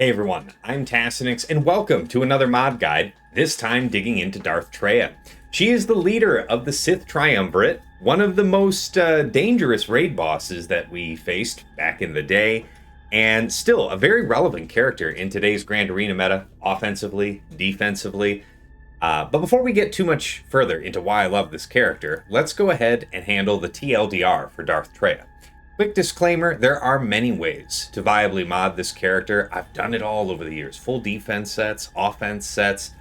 Hey everyone, I'm Tassenix, and welcome to another mod guide, this time digging into Darth Traya. She is the leader of the Sith Triumvirate, one of the most dangerous raid bosses that we faced back in the day, and still a very relevant character in today's Grand Arena meta, offensively, defensively. But before we get too much further into why I love this character, let's go ahead and handle the TLDR for Darth Traya. Quick disclaimer, there are many ways to viably mod this character. I've done it all over the years. Full defense sets, offense sets.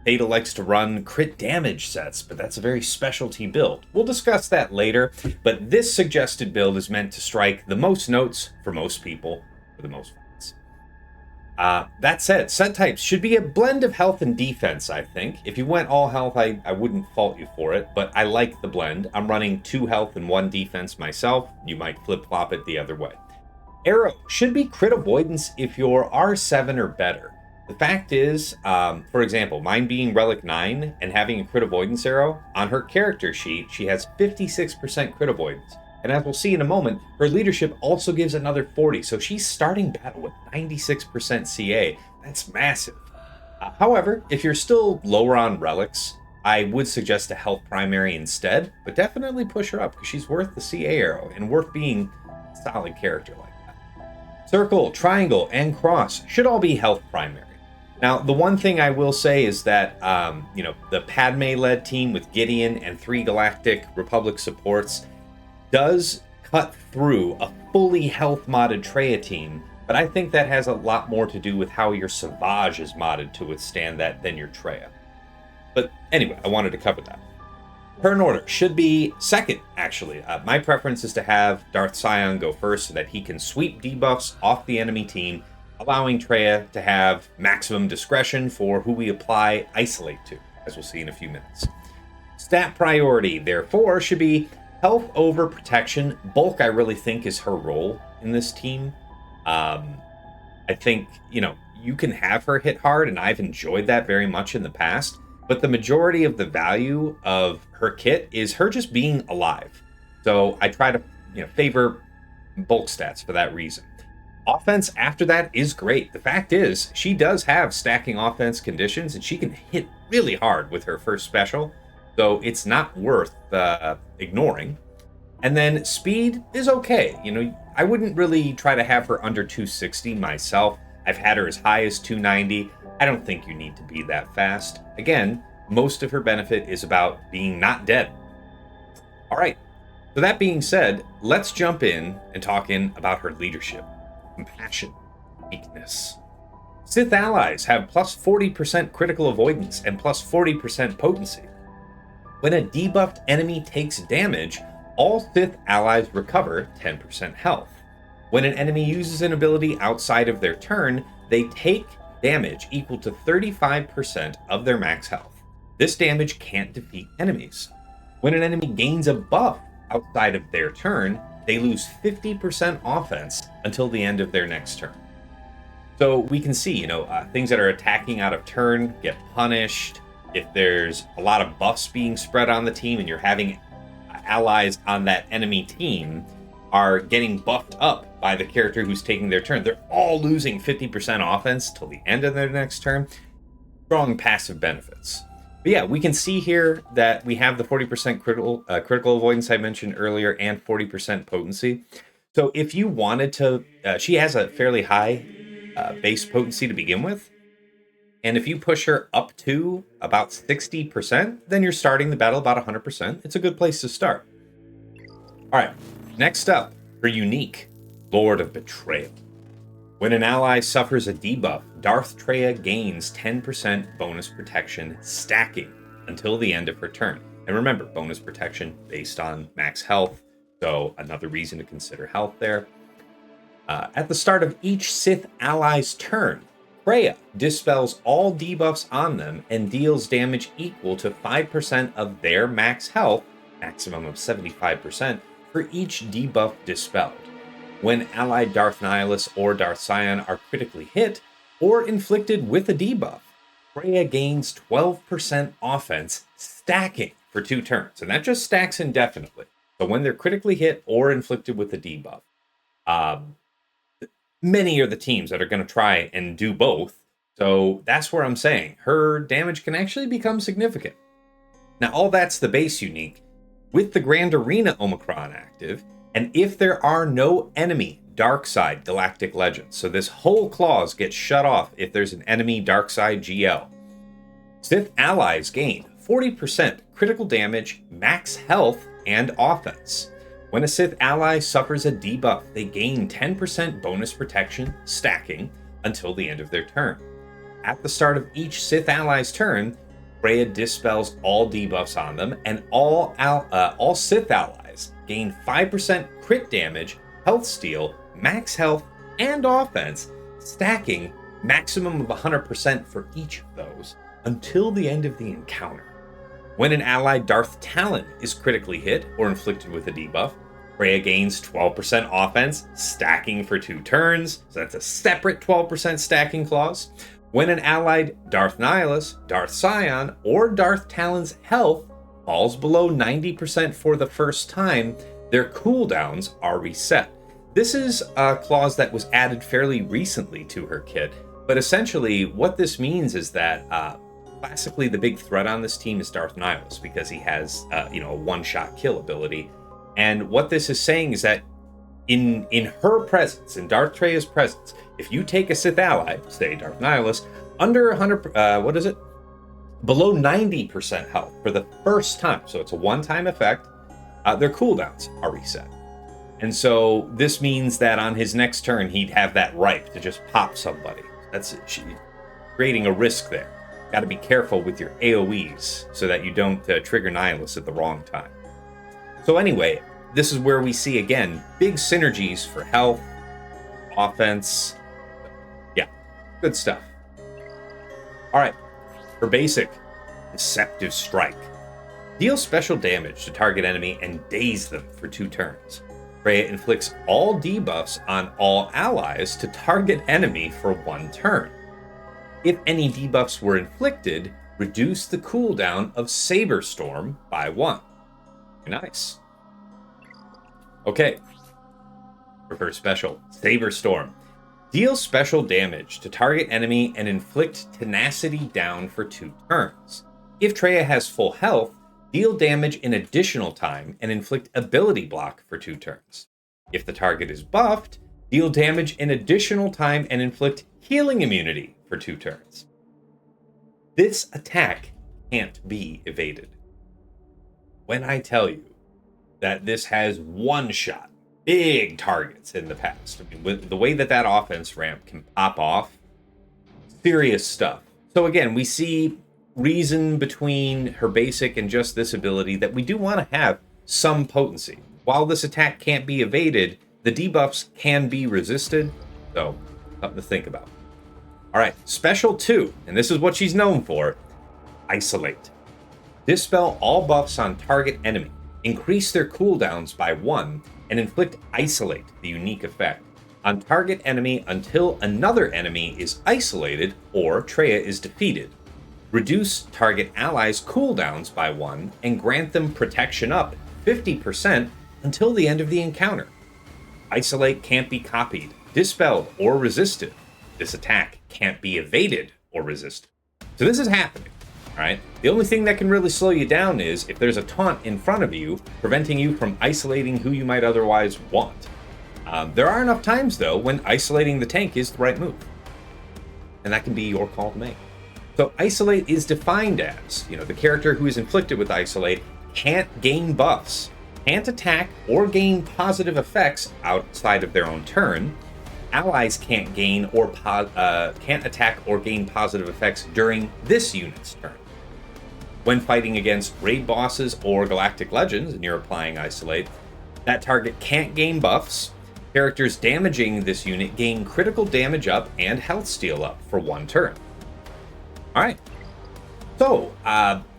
Theta likes to run crit damage sets, but that's a very specialty build. We'll discuss that later, but this suggested build is meant to strike the most notes for most people for the most fans. That said, set types should be a blend of health and defense, I think. If you went all health, I wouldn't fault you for it, but I like the blend. I'm running 2 health and 1 defense myself. You might flip-flop it the other way. Arrow should be crit avoidance if you're R7 or better. The fact is, for example, mine being Relic 9 and having a crit avoidance arrow, on her character sheet, she has 56% crit avoidance. And as we'll see in a moment, her leadership also gives another 40, so she's starting battle with 96% CA. That's massive. However, if you're still lower on relics, I would suggest a health primary instead, but definitely push her up because she's worth the CA arrow and worth being a solid character like that. Circle, triangle, and cross should all be health primary. Now, the one thing I will say is that, the Padme-led team with Gideon and 3 Galactic Republic supports does cut through a fully health modded Traya team, but I think that has a lot more to do with how your Savage is modded to withstand that than your Traya. But anyway, I wanted to cover that. Turn order should be second, actually. My preference is to have Darth Traya go first so that he can sweep debuffs off the enemy team, allowing Traya to have maximum discretion for who we apply Isolate to, as we'll see in a few minutes. Stat priority, therefore, should be health over protection. Bulk, I really think, is her role in this team. I think, you can have her hit hard, and I've enjoyed that very much in the past, but the majority of the value of her kit is her just being alive. So I try to, favor bulk stats for that reason. Offense after that is great. The fact is, she does have stacking offense conditions, and she can hit really hard with her first special. So it's not worth ignoring. And then speed is okay. I wouldn't really try to have her under 260 myself. I've had her as high as 290. I don't think you need to be that fast. Again, most of her benefit is about being not dead. All right. So that being said, let's jump in and talk about her leadership, compassion, weakness. Sith allies have plus 40% critical avoidance and plus 40% potency. When a debuffed enemy takes damage, all Sith allies recover 10% health. When an enemy uses an ability outside of their turn, they take damage equal to 35% of their max health. This damage can't defeat enemies. When an enemy gains a buff outside of their turn, they lose 50% offense until the end of their next turn. So we can see, things that are attacking out of turn get punished. If there's a lot of buffs being spread on the team and you're having allies on that enemy team are getting buffed up by the character who's taking their turn, they're all losing 50% offense till the end of their next turn. Strong passive benefits. But yeah, we can see here that we have the 40% critical avoidance I mentioned earlier and 40% potency. So if you wanted to, she has a fairly high base potency to begin with. And if you push her up to about 60%, then you're starting the battle about 100%. It's a good place to start. All right, next up, her unique, Lord of Betrayal. When an ally suffers a debuff, Darth Traya gains 10% bonus protection stacking until the end of her turn. And remember, bonus protection based on max health, so another reason to consider health there. At the start of each Sith ally's turn, Traya dispels all debuffs on them and deals damage equal to 5% of their max health, maximum of 75%, for each debuff dispelled. When allied Darth Nihilus or Darth Traya are critically hit or inflicted with a debuff, Traya gains 12% offense stacking for 2 turns, and that just stacks indefinitely. So when they're critically hit or inflicted with a debuff, many are the teams that are going to try and do both. So that's where I'm saying her damage can actually become significant. Now, all that's the base unique. With the Grand Arena Omicron active, and if there are no enemy Dark Side Galactic Legends, so this whole clause gets shut off if there's an enemy Dark Side GL. Sith allies gain 40% critical damage, max health, and offense. When a Sith ally suffers a debuff, they gain 10% bonus protection, stacking, until the end of their turn. At the start of each Sith ally's turn, Traya dispels all debuffs on them, and all Sith allies gain 5% crit damage, health steal, max health, and offense, stacking maximum of 100% for each of those until the end of the encounter. When an allied Darth Talon is critically hit or inflicted with a debuff, Traya gains 12% offense, stacking for 2 turns, so that's a separate 12% stacking clause. When an allied Darth Nihilus, Darth Scion, or Darth Talon's health falls below 90% for the first time, their cooldowns are reset. This is a clause that was added fairly recently to her kit, but essentially what this means is that classically the big threat on this team is Darth Nihilus because he has a one-shot kill ability. And what this is saying is that in her presence, in Darth Traya's presence, if you take a Sith ally, say Darth Nihilus, under 100, below 90% health for the first time, so it's a one-time effect, their cooldowns are reset. And so this means that on his next turn, he'd have that ripe to just pop somebody. That's creating a risk there. Got to be careful with your AoEs so that you don't trigger Nihilus at the wrong time. So anyway, this is where we see, again, big synergies for health, offense. Yeah, good stuff. All right, for basic, Deceptive Strike. Deal special damage to target enemy and daze them for 2 turns. Traya inflicts all debuffs on all allies to target enemy for 1 turn. If any debuffs were inflicted, reduce the cooldown of Saber Storm by 1. Nice. Okay. For special, Saber Storm. Deal special damage to target enemy and inflict tenacity down for 2 turns. If Traya has full health, deal damage in additional time and inflict ability block for 2 turns. If the target is buffed, deal damage in additional time and inflict healing immunity for 2 turns. This attack can't be evaded. When I tell you that this has one-shot big targets in the past, I mean, with the way that offense ramp can pop off, serious stuff. So again, we see reason between her basic and just this ability that we do want to have some potency. While this attack can't be evaded, the debuffs can be resisted, so something to think about. All right, Special 2, and this is what she's known for, Isolate. Dispel all buffs on target enemy, increase their cooldowns by 1, and inflict Isolate, the unique effect, on target enemy until another enemy is isolated or Traya is defeated. Reduce target allies' cooldowns by 1 and grant them protection up 50% until the end of the encounter. Isolate can't be copied, dispelled, or resisted. This attack can't be evaded or resisted. So this is happening, all right? The only thing that can really slow you down is if there's a taunt in front of you, preventing you from isolating who you might otherwise want. There are enough times, though, when isolating the tank is the right move. And that can be your call to make. So Isolate is defined as, the character who is inflicted with Isolate can't gain buffs, can't attack or gain positive effects outside of their own turn. Allies can't gain or can't attack or gain positive effects during this unit's turn. When fighting against raid bosses or galactic legends and you're applying Isolate, that target can't gain buffs. Characters damaging this unit gain critical damage up and health steal up for 1 turn. All right. So,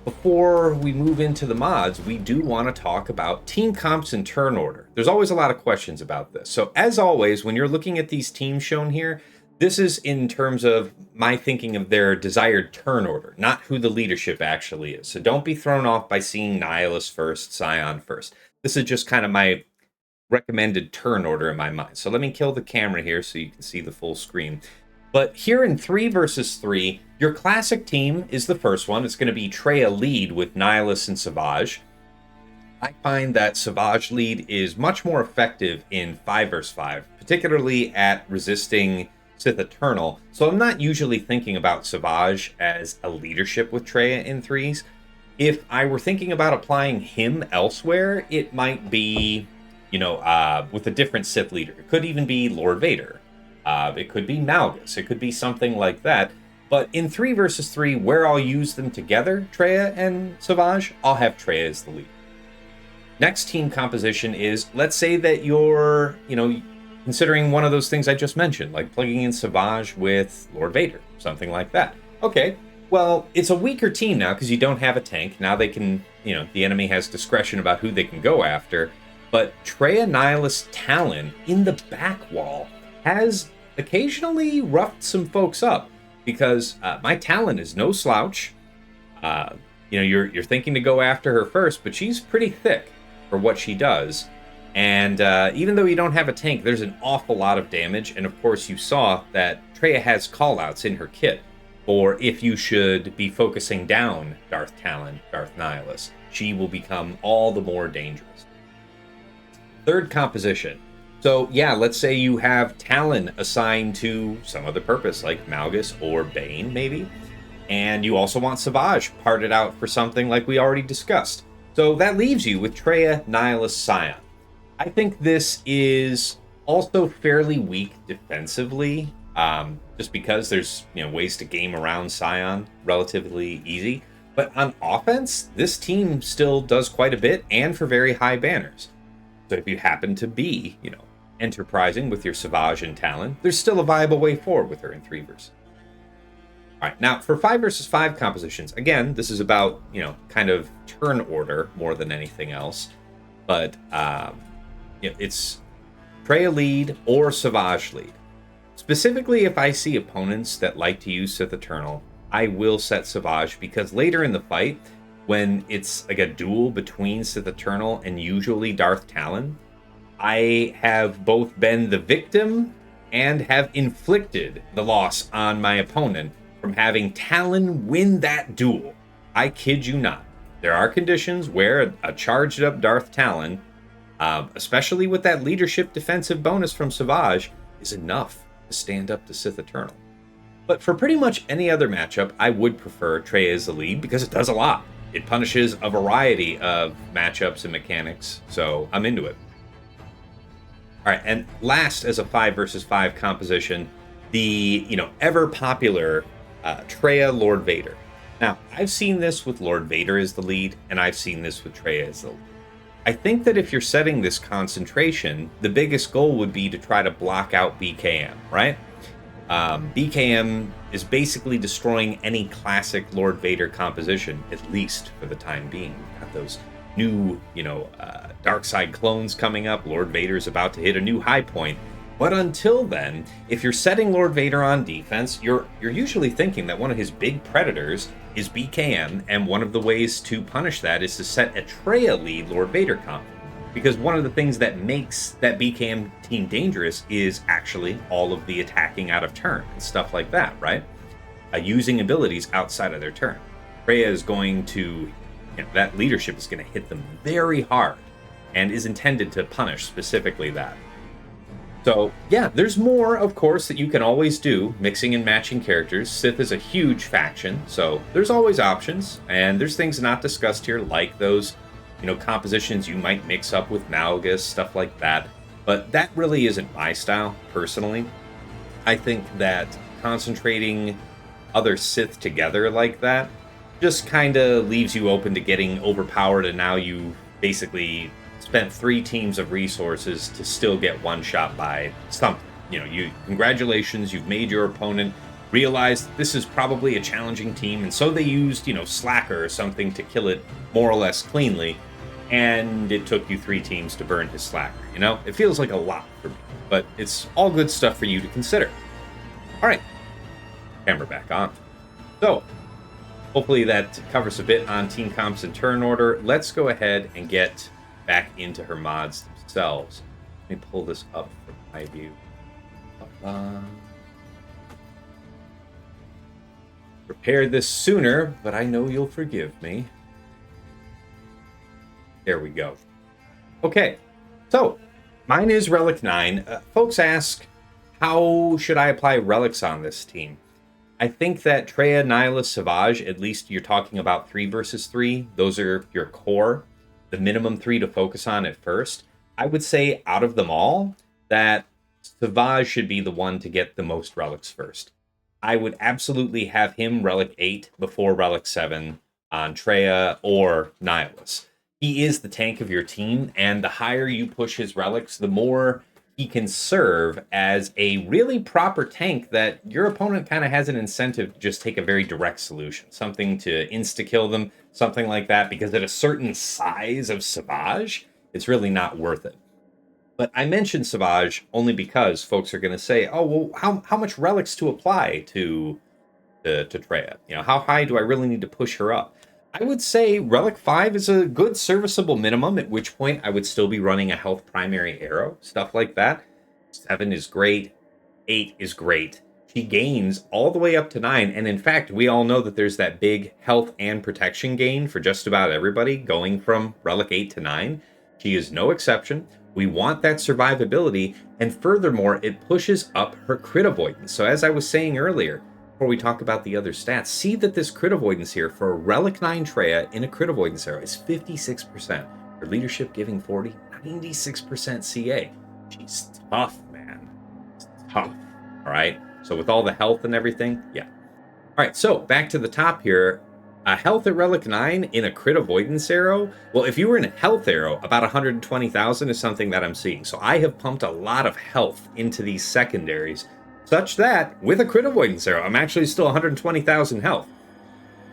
before we move into the mods, we do want to talk about team comps and turn order. There's always a lot of questions about this. So, as always, when you're looking at these teams shown here, this is in terms of my thinking of their desired turn order, not who the leadership actually is. So don't be thrown off by seeing Nihilus first, Scion first. This is just kind of my recommended turn order in my mind. So let me kill the camera here so you can see the full screen. But here in 3 versus 3, your classic team is the first one. It's going to be Traya lead with Nihilus and Savage. I find that Savage lead is much more effective in 5 versus 5, particularly at resisting Sith Eternal. So I'm not usually thinking about Savage as a leadership with Traya in 3s. If I were thinking about applying him elsewhere, it might be, with a different Sith leader. It could even be Lord Vader. It could be Malgus. It could be something like that. But in 3 versus 3, where I'll use them together, Traya and Savage, I'll have Traya as the lead. Next team composition is, let's say that you're, considering one of those things I just mentioned, like plugging in Savage with Lord Vader, something like that. Okay, well, it's a weaker team now because you don't have a tank. Now they can, the enemy has discretion about who they can go after. But Traya Nihilus Talon in the back wall has occasionally roughed some folks up because my Talon is no slouch. You're thinking to go after her first, but she's pretty thick for what she does. And even though you don't have a tank, there's an awful lot of damage. And of course, you saw that Traya has callouts in her kit for if you should be focusing down Darth Talon, Darth Nihilus. She will become all the more dangerous. Third composition. So yeah, let's say you have Talon assigned to some other purpose, like Malgus or Bane, maybe. And you also want Savage parted out for something like we already discussed. So that leaves you with Traya Nihilus Scion. I think this is also fairly weak defensively, just because there's ways to game around Scion relatively easy. But on offense, this team still does quite a bit, and for very high banners. So if you happen to be, enterprising with your Savage and Talon, there's still a viable way forward with her in 3 versus. All right, now for 5 versus 5 compositions, again, this is about, kind of turn order more than anything else. But it's Traya lead or Savage lead. Specifically, if I see opponents that like to use Sith Eternal, I will set Savage because later in the fight, when it's like a duel between Sith Eternal and usually Darth Talon, I have both been the victim and have inflicted the loss on my opponent from having Talon win that duel. I kid you not. There are conditions where a charged up Darth Talon, especially with that leadership defensive bonus from Savage, is enough to stand up to Sith Eternal. But for pretty much any other matchup, I would prefer Traya as the lead because it does a lot. It punishes a variety of matchups and mechanics, so I'm into it. All right, and last as a 5 versus 5 composition, the ever popular Traya Lord Vader. Now, I've seen this with Lord Vader as the lead, and I've seen this with Traya as the lead. I think that if you're setting this concentration, the biggest goal would be to try to block out BKM, right? BKM is basically destroying any classic Lord Vader composition, at least for the time being. We've got those new, dark side clones coming up. Lord Vader's about to hit a new high point. But until then, if you're setting Lord Vader on defense, you're usually thinking that one of his big predators is BKM, and one of the ways to punish that is to set a Traya lead Lord Vader comp. Because one of the things that makes that BKM team dangerous is actually all of the attacking out of turn and stuff like that, right? Using abilities outside of their turn. Traya is going to, that leadership is going to hit them very hard and is intended to punish specifically that. So, yeah, there's more, of course, that you can always do, mixing and matching characters. Sith is a huge faction, so there's always options, and there's things not discussed here, like those, compositions you might mix up with Malgus, stuff like that. But that really isn't my style, personally. I think that concentrating other Sith together like that just kind of leaves you open to getting overpowered, and now you basically spent 3 teams of resources to still get one shot by something. Congratulations, you've made your opponent realize this is probably a challenging team, and so they used, Slacker or something to kill it more or less cleanly, and it took you 3 teams to burn his Slacker. It feels like a lot for me, but it's all good stuff for you to consider. All right, camera back on. So, hopefully that covers a bit on team comps and turn order. Let's go ahead and get back into her mods themselves. Let me pull this up from my view. Prepared this sooner, but I know you'll forgive me. There we go. Okay, so mine is Relic 9. Folks ask, how should I apply relics on this team? I think that Traya, Nihilus, Savage, at least you're talking about 3 versus 3. Those are your core, the minimum 3 to focus on at first. I would say out of them all, that Savage should be the one to get the most relics first. I would absolutely have him Relic 8 before Relic 7 on Traya or Nihilus. He is the tank of your team, and the higher you push his relics, the more he can serve as a really proper tank that your opponent kind of has an incentive to just take a very direct solution, something to insta-kill them, something like that, because at a certain size of Savage, it's really not worth it. But I mentioned Savage only because folks are going to say, oh, well, how much relics to apply to Traya? You know, how high do I really need to push her up? I would say Relic 5 is a good serviceable minimum, at which point I would still be running a health primary arrow, stuff like that. 7 is great. 8 is great. She gains all the way up to 9, and in fact, we all know that there's that big health and protection gain for just about everybody going from Relic 8 to 9. She is no exception. We want that survivability, and furthermore, it pushes up her crit avoidance. So as I was saying earlier, before we talk about the other stats, see that this crit avoidance here for a Relic 9 Traya in a crit avoidance arrow is 56%. Her leadership giving 40, 96% CA. She's tough, man. She's tough. All right. So with all the health and everything, yeah. All right. So back to the top here. A health at Relic 9 in a crit avoidance arrow. Well, if you were in a health arrow, about 120,000 is something that I'm seeing. So I have pumped a lot of health into these secondaries, such that with a crit avoidance arrow, I'm actually still 120,000 health,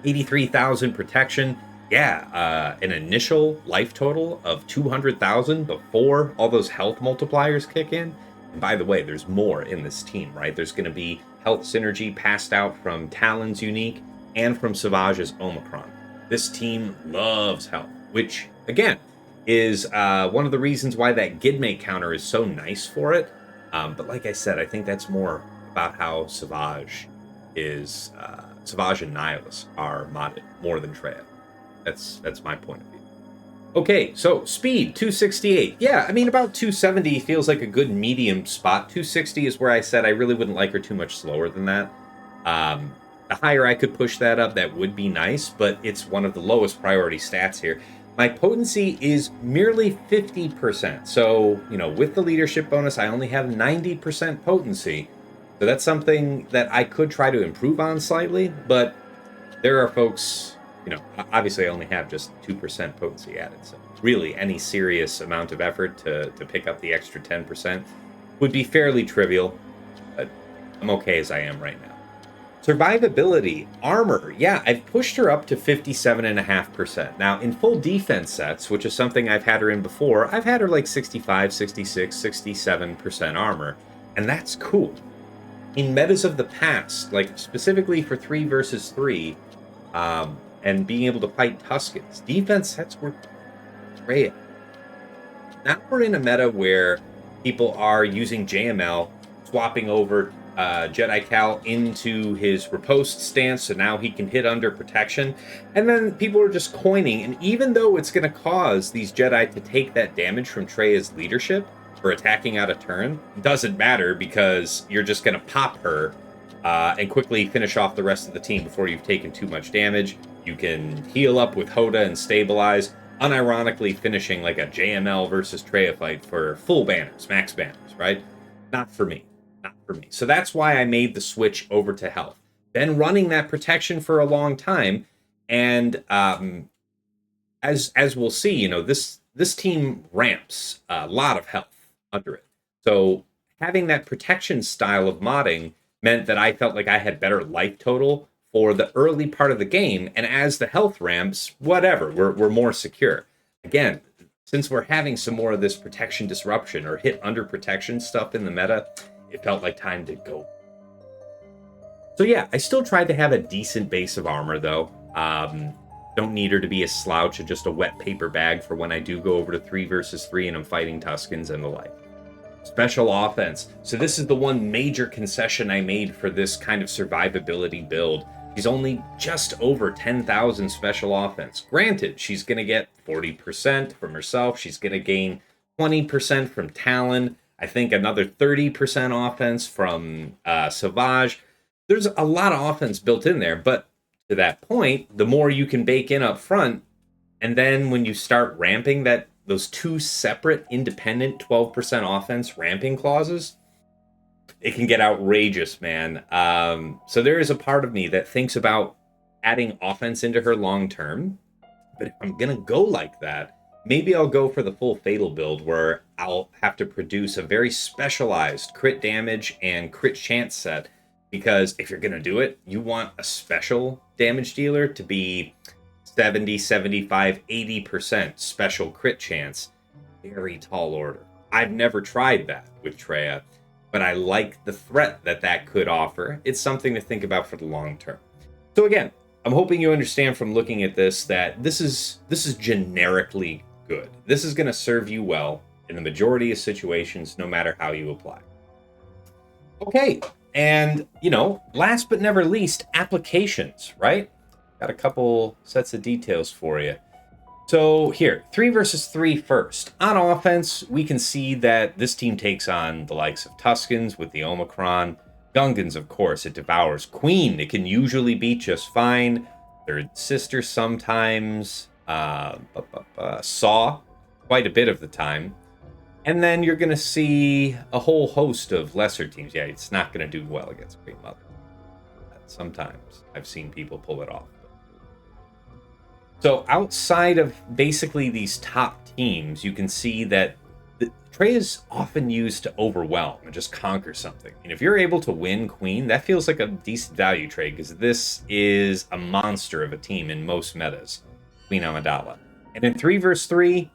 83,000 protection. Yeah, an initial life total of 200,000 before all those health multipliers kick in. And by the way, there's more in this team, right? There's going to be health synergy passed out from Talon's unique and from Savage's Omicron. This team loves health, which again is one of the reasons why that Gidmate counter is so nice for it. But like I said, I think that's more about how Savage is, Savage and Nihilus are modded more than Traya. That's my point of view. Okay, so speed, 268. Yeah, I mean, about 270 feels like a good medium spot. 260 is where I said I really wouldn't like her too much slower than that. The higher I could push that up, that would be nice, but it's one of the lowest priority stats here. My potency is merely 50%. So, you know, with the leadership bonus, I only have 90% potency. So that's something that I could try to improve on slightly, but there are folks, you know, obviously I only have just 2% potency added. So really any serious amount of effort to pick up the extra 10% would be fairly trivial, but I'm okay as I am right now. Survivability, armor, yeah, I've pushed her up to 57.5%. Now, in full defense sets, which is something I've had her in before, I've had her like 65, 66, 67% armor, and that's cool. In metas of the past, like specifically for 3 versus 3, and being able to fight Tuskens, defense sets were great. Now we're in a meta where people are using JML, swapping over Jedi Cal into his riposte stance, so now he can hit under protection. And then people are just coining, and even though it's going to cause these Jedi to take that damage from Traya's leadership for attacking out of turn, it doesn't matter because you're just going to pop her and quickly finish off the rest of the team before you've taken too much damage. You can heal up with Hoda and stabilize, unironically finishing like a JML versus Traya fight for full banners, max banners, right? Not for me. For me. So that's why I made the switch over to health. Been running that protection for a long time, and as we'll see, you know, this team ramps a lot of health under it. So having that protection style of modding meant that I felt like I had better life total for the early part of the game, and as the health ramps, whatever, we're more secure. Again, since we're having some more of this protection disruption or hit under protection stuff in the meta, it felt like time to go. So yeah, I still tried to have a decent base of armor, though. Don't need her to be a slouch or just a wet paper bag for when I do go over to 3 versus 3 and I'm fighting Tuskens and the like. Special offense. So this is the one major concession I made for this kind of survivability build. She's only just over 10,000 special offense. Granted, she's going to get 40% from herself. She's going to gain 20% from Talon. I think another 30% offense from Savage. There's a lot of offense built in there, but to that point, the more you can bake in up front, and then when you start ramping those two separate independent 12% offense ramping clauses, it can get outrageous, man. So there is a part of me that thinks about adding offense into her long term. But if I'm going to go like that, maybe I'll go for the full Fatal build where I'll have to produce a very specialized crit damage and crit chance set. Because if you're going to do it, you want a special damage dealer to be 70, 75, 80% special crit chance. Very tall order. I've never tried that with Traya, but I like the threat that could offer. It's something to think about for the long term. So again, I'm hoping you understand from looking at this that this is generically good. This is going to serve you well in the majority of situations, no matter how you apply. Okay, and last but never least, applications, right? Got a couple sets of details for you. So here, 3 versus 3 first. On offense, we can see that this team takes on the likes of Tuskens with the Omicron. Gungans, of course, it devours. Queen, it can usually beat just fine. Third Sister sometimes. Saw, quite a bit of the time. And then you're going to see a whole host of lesser teams. Yeah, it's not going to do well against Great Mother. Sometimes I've seen people pull it off. So outside of basically these top teams, you can see that Traya is often used to overwhelm and just conquer something. And if you're able to win Queen, that feels like a decent value trade because this is a monster of a team in most metas, Queen Amidala. And in 3 versus 3,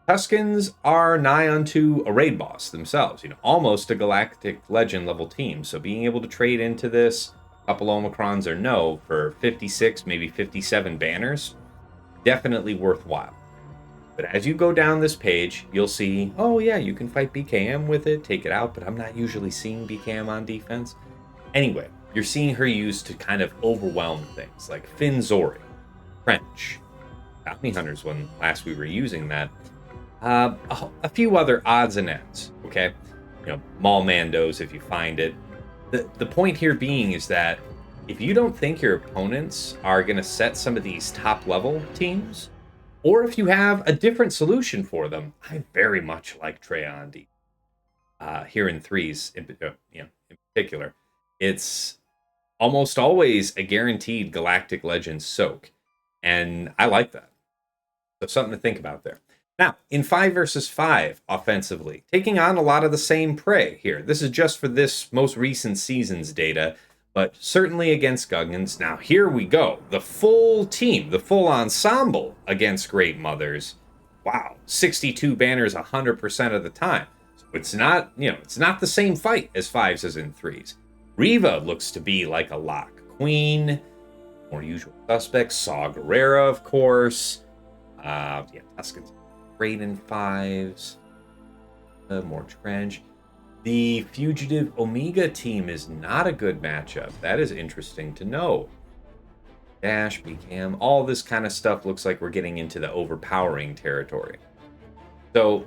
Tuskens are nigh unto a raid boss themselves, almost a Galactic Legend level team. So being able to trade into this, a couple Omicrons or no, for 56, maybe 57 banners, definitely worthwhile. But as you go down this page, you'll see, oh yeah, you can fight BKM with it, take it out, but I'm not usually seeing BKM on defense. Anyway, you're seeing her used to kind of overwhelm things, like Finn Zori, French, Bounty Hunters when last we were using that. A few other odds and ends, okay? Maul Mandos if you find it. The point here being is that if you don't think your opponents are going to set some of these top-level teams, or if you have a different solution for them, I very much like Traya on D. Here in 3s, in particular, it's almost always a guaranteed Galactic Legend soak, and I like that. So something to think about there. Now, in 5 versus 5 offensively, taking on a lot of the same prey here. This is just for this most recent season's data, but certainly against Gungans. Now, here we go. The full team, the full ensemble against Great Mothers. Wow, 62 banners 100% of the time. So it's not, it's not the same fight as 5s as in 3s. Riva looks to be like a lock. Queen, more usual suspects. Saw Gerrera, of course. Tuskens. Great in 5s. More Trench. The Fugitive Omega team is not a good matchup. That is interesting to know. Dash, BCAM, all this kind of stuff looks like we're getting into the overpowering territory. So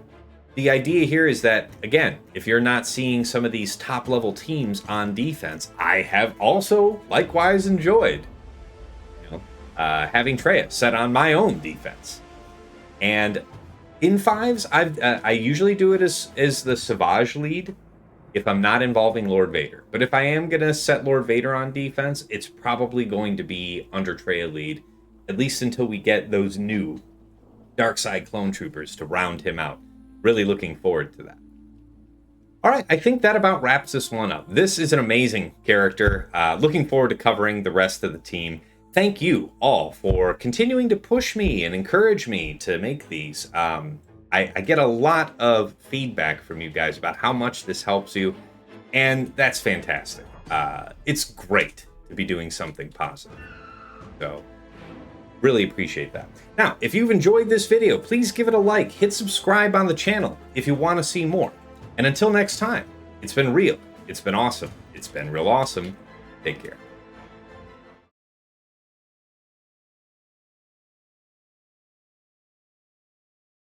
the idea here is that, again, if you're not seeing some of these top-level teams on defense, I have also likewise enjoyed having Traya set on my own defense. And in 5s, I usually do it as the Savage lead if I'm not involving Lord Vader. But if I am going to set Lord Vader on defense, it's probably going to be under Traya lead, at least until we get those new Dark Side clone troopers to round him out. Really looking forward to that. All right, I think that about wraps this one up. This is an amazing character. Looking forward to covering the rest of the team. Thank you all for continuing to push me and encourage me to make these. I get a lot of feedback from you guys about how much this helps you, and that's fantastic. It's great to be doing something positive. So, really appreciate that. Now, if you've enjoyed this video, please give it a like, hit subscribe on the channel if you want to see more. And until next time, it's been real. It's been awesome. It's been real awesome. Take care.